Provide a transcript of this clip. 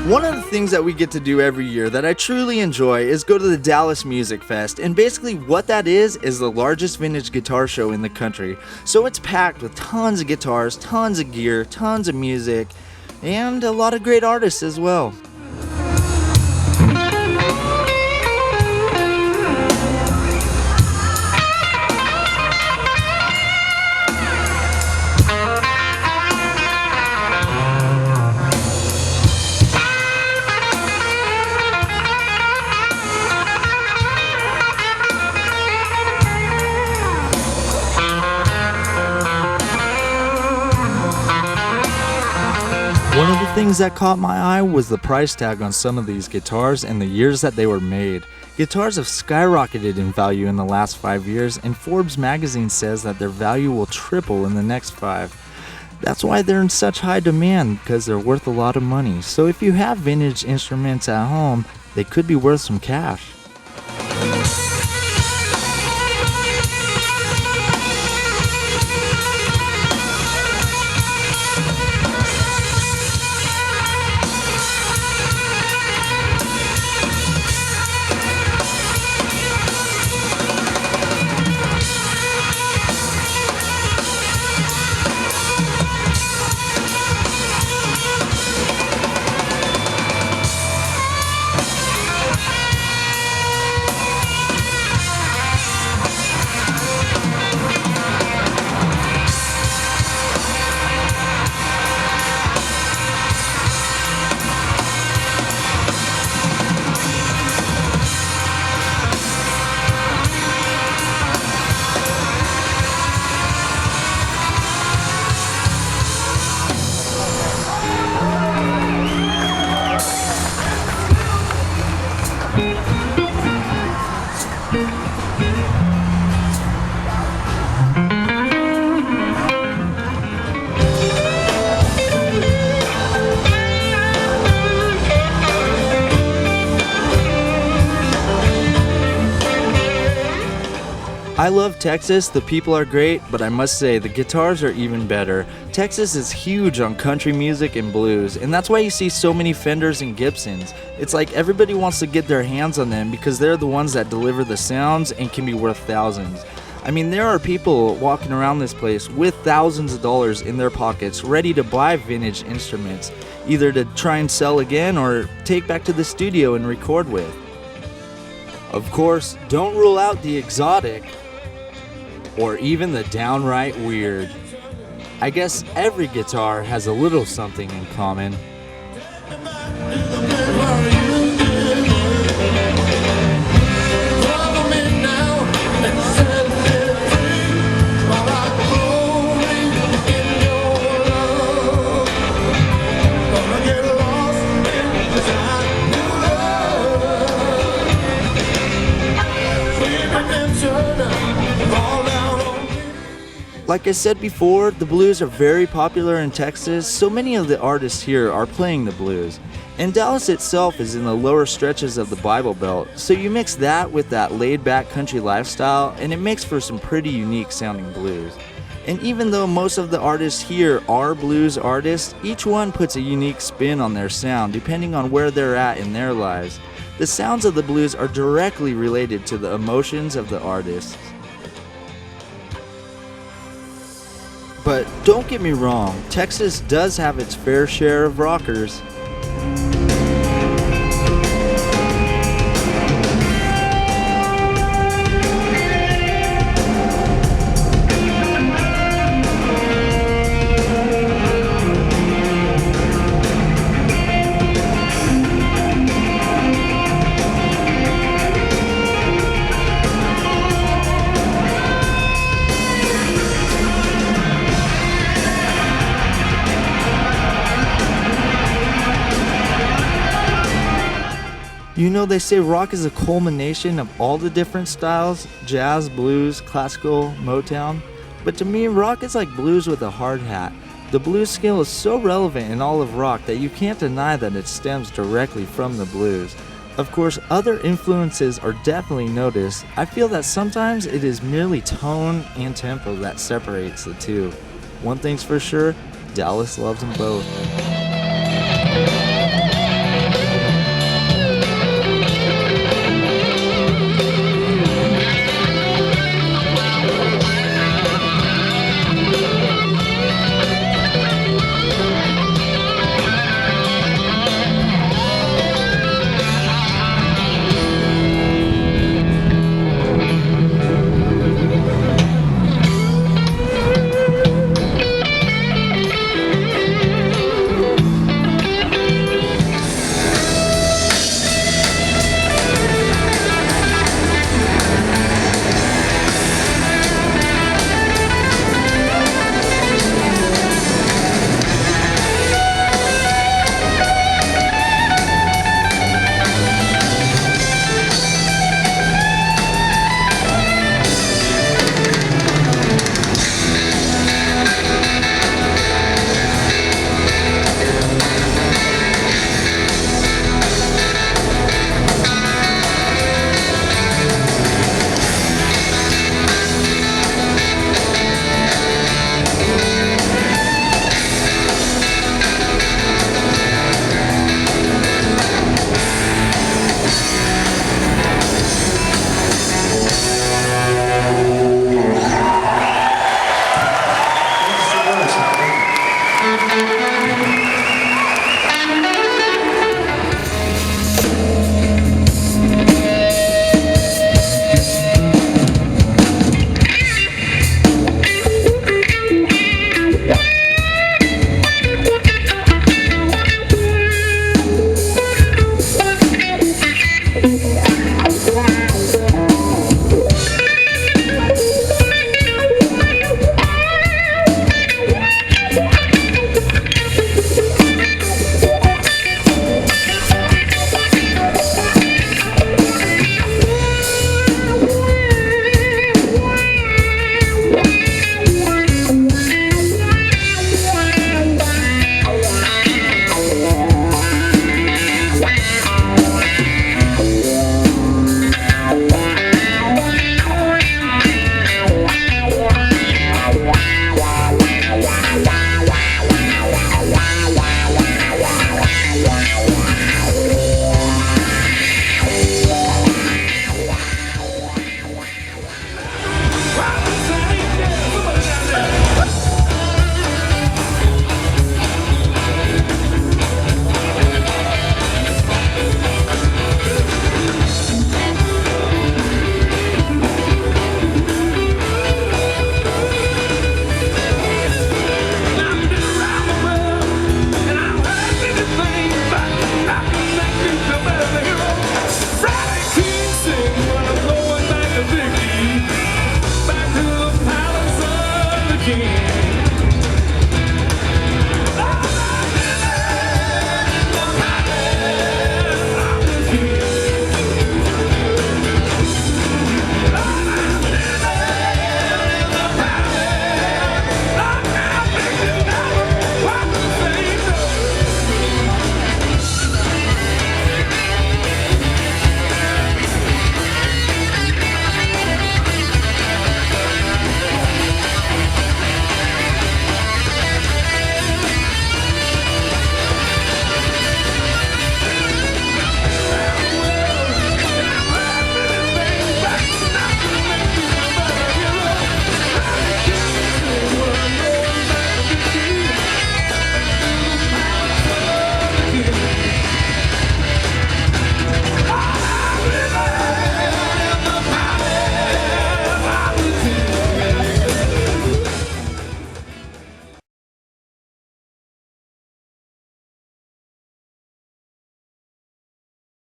One of the things that we get to do every year that I truly enjoy is go to the Dallas Music Fest, and basically what that is the largest vintage guitar show in the country. So it's packed with tons of guitars, tons of gear, tons of music, and a lot of great artists as well. One of the things that caught my eye was the price tag on some of these guitars and the years that they were made. Guitars have skyrocketed in value in the last 5 years, and Forbes magazine says that their value will triple in the next 5. That's why they're in such high demand, because they're worth a lot of money. So if you have vintage instruments at home, they could be worth some cash. I love Texas, the people are great, but I must say the guitars are even better. Texas is huge on country music and blues, and that's why you see so many Fenders and Gibsons. It's like everybody wants to get their hands on them because they're the ones that deliver the sounds and can be worth thousands. I mean, there are people walking around this place with thousands of dollars in their pockets ready to buy vintage instruments, either to try and sell again or take back to the studio and record with. Of course, don't rule out the exotic or even the downright weird. I guess every guitar has a little something in common. Like I said before, the blues are very popular in Texas, so many of the artists here are playing the blues. And Dallas itself is in the lower stretches of the Bible Belt, so you mix that with that laid-back country lifestyle, and it makes for some pretty unique sounding blues. And even though most of the artists here are blues artists, each one puts a unique spin on their sound depending on where they're at in their lives. The sounds of the blues are directly related to the emotions of the artists. But don't get me wrong, Texas does have its fair share of rockers. You know, they say rock is a culmination of all the different styles, jazz, blues, classical, Motown. But to me, rock is like blues with a hard hat. The blues scale is so relevant in all of rock that you can't deny that it stems directly from the blues. Of course, other influences are definitely noticed. I feel that sometimes it is merely tone and tempo that separates the two. One thing's for sure, Dallas loves them both.